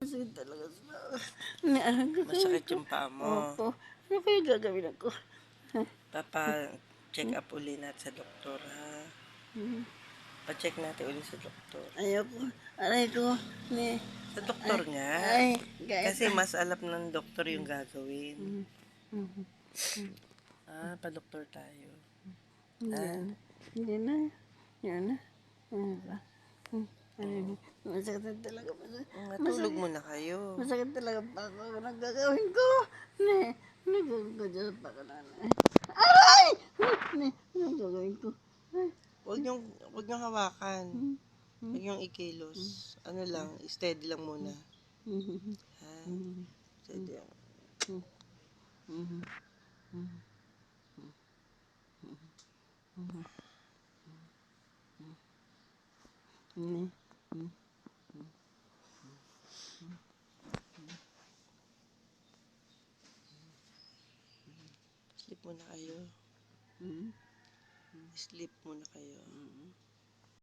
masakit talaga sa... Masakit yung paa mo. Opo. Ano kaya gagawin ako? Papa-check up uli natin sa doktor, ha? Pa-check natin uli sa doktor. Ayoko. Aray ko. Ni... Sa doktor nga. Ay, kahit... Kasi mas alam ng doktor yung gagawin. Pa-doktor tayo. Yan. Hindi na. Yan na. Ano ba? Masakit na talaga. Natulog muna kayo. Masakit talaga pa ako. Anong gagawin ko? Nagagawin ko dyan pa ka na. Aray! Anong gagawin ko? Ay. Huwag niyong hawakan. Huwag niyong ikilos. Ano lang, steady lang muna. Ha? Steady lang. Sleep muna kayo. Sleep muna kayo.